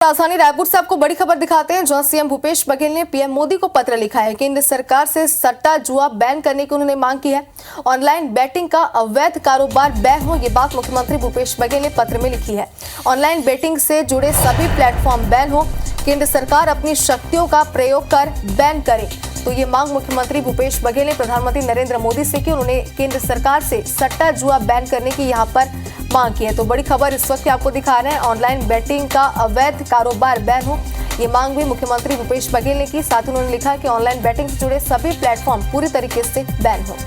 राजधानी रायपुर से आपको बड़ी खबर दिखाते हैं, जहां सीएम भूपेश बघेल ने पीएम मोदी को पत्र लिखा है। केंद्र सरकार से सट्टा जुआ बैन करने की उन्होंने मांग की है। ऑनलाइन बेटिंग का अवैध कारोबार बैन हो, ये बात मुख्यमंत्री भूपेश बघेल ने पत्र में लिखी है। ऑनलाइन बेटिंग से जुड़े सभी प्लेटफॉर्म बैन हो, केंद्र सरकार अपनी शक्तियों का प्रयोग कर बैन करे। तो ये मांग मुख्यमंत्री भूपेश बघेल ने प्रधानमंत्री नरेंद्र मोदी से की। उन्होंने केंद्र सरकार से सट्टा जुआ बैन करने की यहाँ पर मांग की है। तो बड़ी खबर इस वक्त आपको दिखा रहे हैं, ऑनलाइन बेटिंग का अवैध कारोबार बैन हो, ये मांग भी मुख्यमंत्री भूपेश बघेल ने की। साथ ही उन्होंने लिखा कि ऑनलाइन बेटिंग से जुड़े सभी प्लेटफॉर्म पूरी तरीके से बैन हो।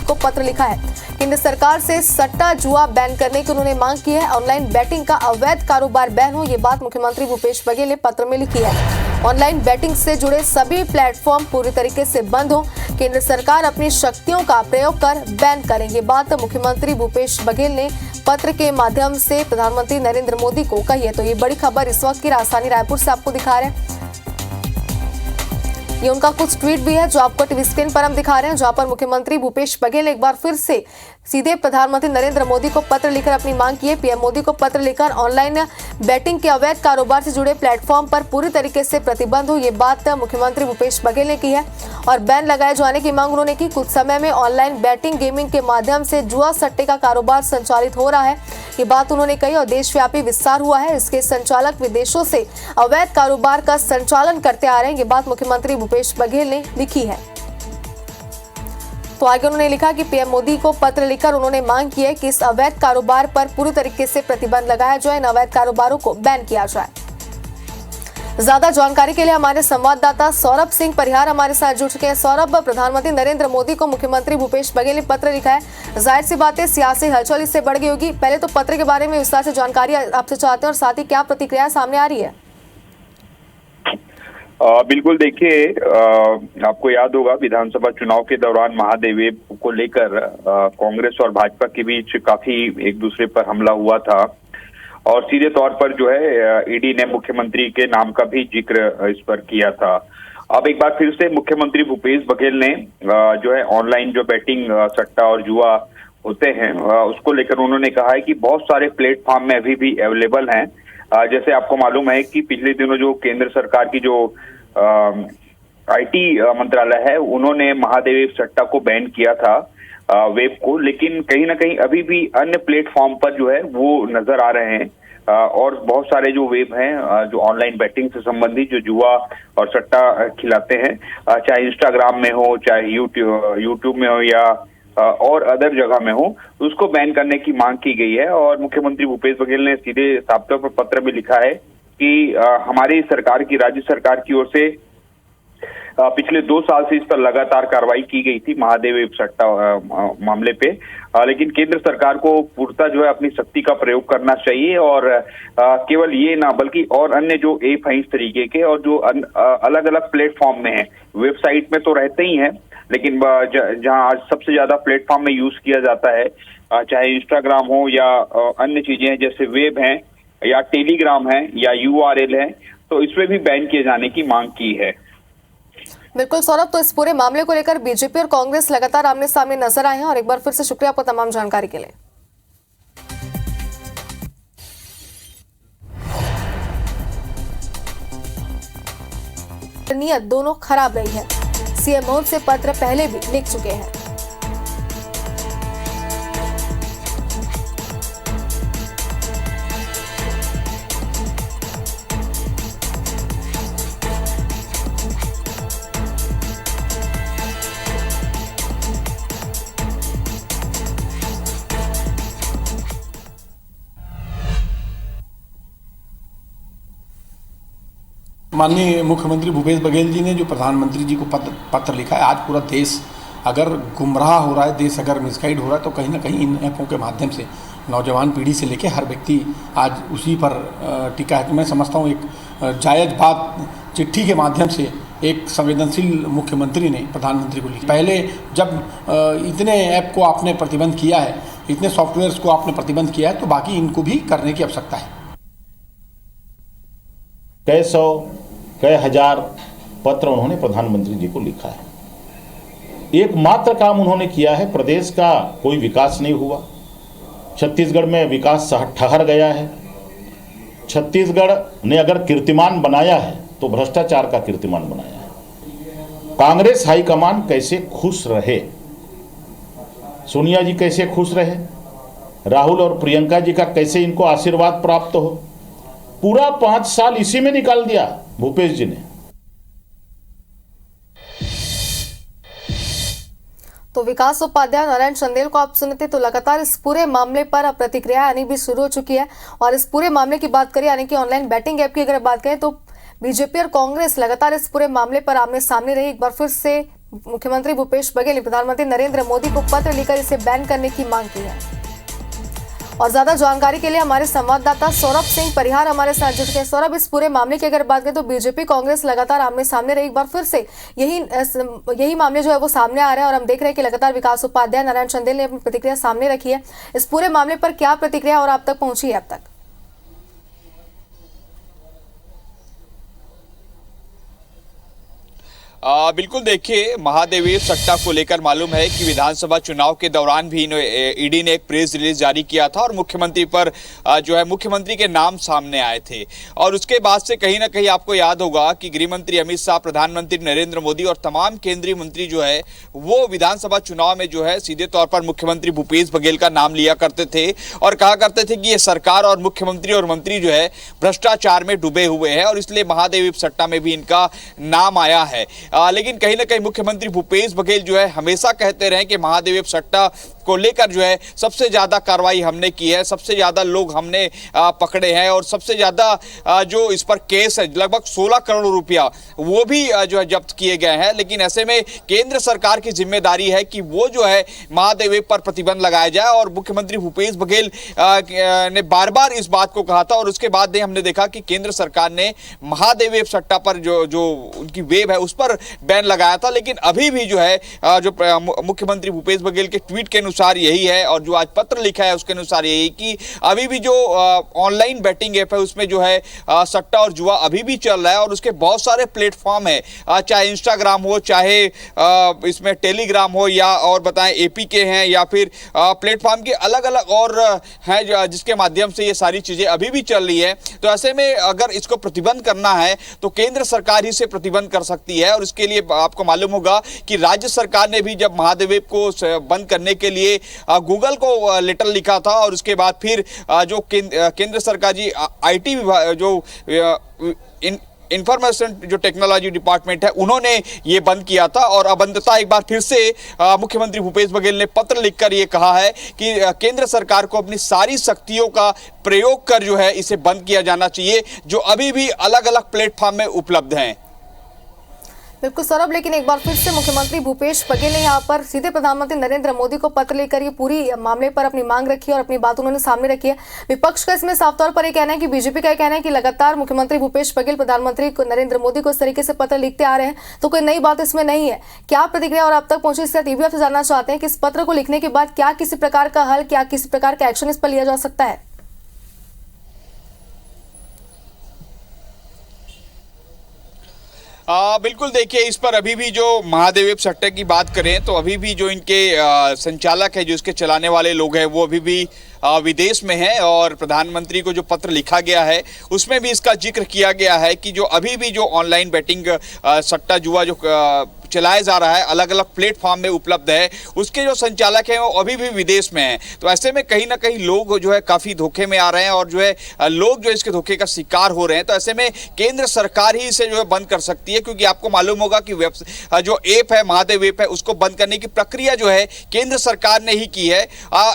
को पत्र लिखा है, केंद्र सरकार से सट्टा जुआ बैन करने की उन्होंने मांग की है। ऑनलाइन बेटिंग का अवैध कारोबार बैन हो, ये बात मुख्यमंत्री भूपेश बघेल ने पत्र में लिखी है। ऑनलाइन बेटिंग से जुड़े सभी प्लेटफॉर्म पूरी तरीके से बंद हो, केंद्र सरकार अपनी शक्तियों का प्रयोग कर बैन करें, ये बात मुख्यमंत्री भूपेश बघेल ने पत्र के माध्यम से प्रधानमंत्री नरेंद्र मोदी को कही है। तो ये बड़ी खबर इस वक्त की राजधानी रायपुर से आपको दिखा रहे हैं। ये उनका कुछ ट्वीट भी है जो आपको टीवी स्क्रीन पर हम दिखा रहे हैं, जहां पर मुख्यमंत्री भूपेश बघेल एक बार फिर से सीधे प्रधानमंत्री नरेंद्र मोदी को पत्र लिखकर अपनी मांग की है। पीएम मोदी को पत्र लिखकर ऑनलाइन बेटिंग के अवैध कारोबार से जुड़े प्लेटफॉर्म पर पूरी तरीके से प्रतिबंध हो, ये बात मुख्यमंत्री भूपेश बघेल ने की है। और बैन लगाए जाने की मांग उन्होंने की। कुछ समय में ऑनलाइन बैटिंग गेमिंग के माध्यम से जुआ सट्टे का कारोबार संचालित हो रहा है, ये बात उन्होंने कही। और देशव्यापी विस्तार हुआ है, इसके संचालक विदेशों से अवैध कारोबार का संचालन करते आ रहे हैं, ये बात मुख्यमंत्री भूपेश बघेल ने लिखी है। तो आगे उन्होंने लिखा कि पीएम मोदी को पत्र लिखकर उन्होंने मांग की है कि इस अवैध कारोबार पर पूरी तरीके से प्रतिबंध लगाया जाए, इन अवैध कारोबारों को बैन किया जाए। ज्यादा जानकारी के लिए हमारे संवाददाता सौरभ सिंह परिहार हमारे साथ जुड़ चुके हैं। सौरभ, प्रधानमंत्री नरेंद्र मोदी को मुख्यमंत्री भूपेश बघेल ने पत्र लिखा है, जाहिर सी बात है सियासी हलचल इससे बढ़ गई होगी। पहले तो पत्र के बारे में विस्तार से जानकारी आपसे चाहते हैं और साथ ही क्या प्रतिक्रिया सामने आ रही है? बिल्कुल, देखिए, आपको याद होगा विधानसभा चुनाव के दौरान महादेव को लेकर कांग्रेस और भाजपा के बीच काफी एक दूसरे पर हमला हुआ था और सीधे तौर पर जो है ईडी ने मुख्यमंत्री के नाम का भी जिक्र इस पर किया था। अब एक बार फिर से मुख्यमंत्री भूपेश बघेल ने जो है ऑनलाइन जो बेटिंग सट्टा और जुआ होते हैं उसको लेकर उन्होंने कहा है कि बहुत सारे प्लेटफॉर्म में अभी भी अवेलेबल हैं। जैसे आपको मालूम है कि पिछले दिनों जो केंद्र सरकार की जो आईटी मंत्रालय है उन्होंने महादेव सट्टा को बैन किया था वेब को, लेकिन कहीं ना कहीं अभी भी अन्य प्लेटफॉर्म पर जो है वो नजर आ रहे हैं और बहुत सारे जो वेब हैं जो ऑनलाइन बेटिंग से संबंधित जो जुआ और सट्टा खिलाते हैं, चाहे इंस्टाग्राम में हो, चाहे यूट्यूब में हो या और अदर जगह में हो, उसको बैन करने की मांग की गई है। और मुख्यमंत्री भूपेश बघेल ने सीधे साफ तौर पर पत्र में लिखा है कि हमारी सरकार की, राज्य सरकार की ओर से पिछले 2 साल से इस पर लगातार कार्रवाई की गई थी महादेव सट्टा मामले पे, लेकिन केंद्र सरकार को पूर्णतः जो है अपनी शक्ति का प्रयोग करना चाहिए और केवल ये ना बल्कि और अन्य जो ऐप हैं इस तरीके के और जो अलग अलग प्लेटफॉर्म में है, वेबसाइट में तो रहते ही हैं, लेकिन जहां आज सबसे ज्यादा प्लेटफॉर्म में यूज किया जाता है, चाहे इंस्टाग्राम हो या अन्य चीजें जैसे वेब हैं या टेलीग्राम है या URL है, तो इसमें भी बैन किए जाने की मांग की है। बिल्कुल सौरभ, तो इस पूरे मामले को लेकर बीजेपी और कांग्रेस लगातार आमने सामने नजर आए हैं और एक बार फिर से शुक्रिया आपको तमाम जानकारी के लिए। नीयत दोनों खराब रही है, सीएम मोदी से पत्र पहले भी लिख चुके हैं। माननीय मुख्यमंत्री भूपेश बघेल जी ने जो प्रधानमंत्री जी को पत्र लिखा है, आज पूरा देश अगर गुमराह हो रहा है, देश अगर मिसगाइड हो रहा है, तो कहीं ना कहीं इन ऐपों के माध्यम से नौजवान पीढ़ी से लेकर हर व्यक्ति आज उसी पर टिका है। तो मैं समझता हूँ एक जायज़ बात चिट्ठी के माध्यम से एक संवेदनशील मुख्यमंत्री ने प्रधानमंत्री को लिखी। पहले जब इतने ऐप को आपने प्रतिबंध किया है, इतने सॉफ्टवेयर्स को आपने प्रतिबंध किया है, तो बाकी इनको भी करने की आवश्यकता है। कई सौ कई हजार पत्र उन्होंने प्रधानमंत्री जी को लिखा है। एकमात्र काम उन्होंने किया है, प्रदेश का कोई विकास नहीं हुआ, छत्तीसगढ़ में विकास ठहर गया है। छत्तीसगढ़ ने अगर कीर्तिमान बनाया है तो भ्रष्टाचार का कीर्तिमान बनाया है। कांग्रेस हाईकमान कैसे खुश रहे, सोनिया जी कैसे खुश रहे, राहुल और प्रियंका जी का कैसे इनको आशीर्वाद प्राप्त हो, पूरा 5 साल इसी में निकाल दिया भूपेश जी ने। तो विकास उपाध्याय नारायण चंदेल को आप सुने थे। तो लगातार इस पूरे मामले पर अब प्रतिक्रिया आनी भी शुरू हो चुकी है। और इस पूरे मामले की बात करें, यानी कि ऑनलाइन बैटिंग ऐप की अगर बात करें, तो बीजेपी और कांग्रेस लगातार इस पूरे मामले पर आमने सामने रही। एक बार फिर से मुख्यमंत्री भूपेश बघेल ने प्रधानमंत्री नरेंद्र मोदी को पत्र लिखकर इसे बैन करने की मांग की है। और ज्यादा जानकारी के लिए हमारे संवाददाता सौरभ सिंह परिहार हमारे साथ जुड़ गए। सौरभ, इस पूरे मामले की अगर बात करें तो बीजेपी कांग्रेस लगातार आमने सामने रही। एक बार फिर से यही मामले जो है वो सामने आ रहे हैं और हम देख रहे हैं कि लगातार विकास उपाध्याय नारायण चंदेल ने अपनी प्रतिक्रिया सामने रखी है। इस पूरे मामले पर क्या प्रतिक्रिया और आप तक पहुंची है अब तक? बिल्कुल, देखिए, महादेवी सट्टा को लेकर मालूम है कि विधानसभा चुनाव के दौरान भी ईडी ने एक प्रेस रिलीज जारी किया था और मुख्यमंत्री पर जो है मुख्यमंत्री के नाम सामने आए थे। और उसके बाद से कहीं ना कहीं आपको याद होगा कि गृह मंत्री अमित शाह, प्रधानमंत्री नरेंद्र मोदी और तमाम केंद्रीय मंत्री जो है वो विधानसभा चुनाव में जो है सीधे तौर पर मुख्यमंत्री भूपेश बघेल का नाम लिया करते थे और कहा करते थे कि ये सरकार और मुख्यमंत्री और मंत्री जो है भ्रष्टाचार में डूबे हुए हैं और इसलिए महादेवी सट्टा में भी इनका नाम आया है। लेकिन कहीं ना कहीं मुख्यमंत्री भूपेश बघेल जो है हमेशा कहते रहे कि महादेवी सट्टा को लेकर जो है सबसे ज्यादा कार्रवाई हमने की है, सबसे ज्यादा लोग हमने पकड़े हैं और सबसे ज्यादा जो इस पर केस है, लगभग 16 करोड़ रुपया वो भी जो है जब्त किए गए हैं। लेकिन ऐसे में केंद्र सरकार की जिम्मेदारी है कि वो जो है महादेवी पर प्रतिबंध लगाया जाए और मुख्यमंत्री भूपेश बघेल ने बार बार इस बात को कहा था और उसके बाद हमने देखा कि केंद्र सरकार ने महादेवी सट्टा पर जो उनकी वेब है उस पर बैन लगाया था। लेकिन अभी भी जो है जो मुख्यमंत्री भूपेश बघेल के ट्वीट के अनुसार यही है और जो आज पत्र लिखा है उसके अनुसार यही कि अभी भी जो ऑनलाइन बैटिंग ऐप है उसमें जो है सट्टा और जुआ अभी भी चल रहा है और उसके बहुत सारे प्लेटफॉर्म है, चाहे इंस्टाग्राम हो, चाहे इसमें टेलीग्राम हो या और बताएं एपीके हैं या फिर प्लेटफॉर्म के अलग अलग और हैं जिसके माध्यम से ये सारी चीजें अभी भी चल रही है। तो ऐसे में अगर इसको प्रतिबंध करना है तो केंद्र सरकार ही से प्रतिबंध कर सकती है और इसके लिए आपको मालूम होगा कि राज्य सरकार ने भी जब महादेवी को बंद करने के लिए गूगल को लेटर लिखा था और उसके बाद फिर जो केंद्र सरकार जी आईटी विभाग जो इंफॉर्मेशन जो टेक्नोलॉजी डिपार्टमेंट है उन्होंने ये बंद किया था और अब अंततः एक बार फिर से मुख्यमंत्री भूपेश बघेल ने पत्र लिखकर ये कहा है कि केंद्र सरकार को अपनी सारी शक्तियों का प्रयोग कर जो है इसे बंद किया जाना चाहिए जो अभी भी अलग अलग प्लेटफॉर्म में उपलब्ध हैं। बिल्कुल सौरभ, लेकिन एक बार फिर से मुख्यमंत्री भूपेश बघेल ने यहाँ पर सीधे प्रधानमंत्री नरेंद्र मोदी को पत्र लेकर ये पूरी मामले पर अपनी मांग रखी है और अपनी बात उन्होंने सामने रखी है। विपक्ष का इसमें साफ तौर पर ये कहना है कि बीजेपी का कहना है कि लगातार मुख्यमंत्री भूपेश बघेल प्रधानमंत्री को नरेंद्र मोदी को इस तरीके से पत्र लिखते आ रहे हैं, तो कोई नई बात इसमें नहीं है। क्या प्रतिक्रिया और आप तक पहुंची, इससे ये भी आपसे जानना चाहते हैं कि इस पत्र को लिखने के बाद क्या किसी प्रकार का हल, क्या किसी प्रकार का एक्शन इस पर लिया जा सकता है? बिल्कुल, देखिए, इस पर अभी भी जो महादेवी सट्टा की बात करें तो अभी भी जो इनके संचालक है, जो इसके चलाने वाले लोग हैं, वो अभी भी विदेश में है और प्रधानमंत्री को जो पत्र लिखा गया है उसमें भी इसका जिक्र किया गया है कि जो अभी भी जो ऑनलाइन बैटिंग सट्टा जुआ जो चलाया जा रहा है अलग अलग प्लेटफॉर्म में उपलब्ध है, उसके जो संचालक हैं वो अभी भी विदेश में हैं। तो ऐसे में कहीं ना कहीं लोग जो है काफ़ी धोखे में आ रहे हैं और जो है लोग जो इसके धोखे का शिकार हो रहे हैं। तो ऐसे में केंद्र सरकार ही इसे जो है बंद कर सकती है, क्योंकि आपको मालूम होगा कि जो ऐप है महादेव ऐप है उसको बंद करने की प्रक्रिया जो है केंद्र सरकार ने ही की है।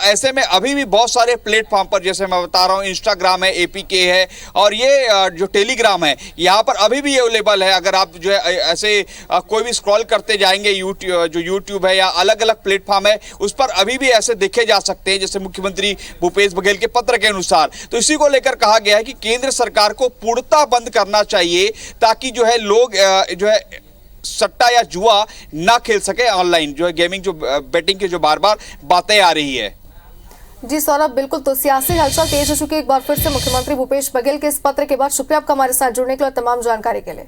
ऐसे में अभी भी बहुत सारे प्लेटफॉर्म पर, जैसे मैं बता रहा हूँ, इंस्टाग्राम है, एपीके है और ये जो टेलीग्राम है यहाँ पर अभी भी अवेलेबल है। अगर आप जो है ऐसे कोई भी स्क्रॉल करते जाएंगे यूट्यूब है या अलग अलग प्लेटफॉर्म है उस पर अभी भी ऐसे देखे जा सकते हैं जैसे मुख्यमंत्री भूपेश बघेल के पत्र के अनुसार। तो इसी को लेकर कहा गया है कि केंद्र सरकार को पूर्णतः बंद करना चाहिए ताकि जो है लोग जो है सट्टा या जुआ ना खेल सके, ऑनलाइन जो है गेमिंग जो बेटिंग की जो बार बार बातें आ रही है। जी सौरभ, बिल्कुल, तो सियासी हलचल तेज हो चुकी है एक बार फिर से मुख्यमंत्री भूपेश बघेल के इस पत्र के बाद। शुक्रिया आपका हमारे साथ जुड़ने के लिए और तमाम जानकारी के लिए।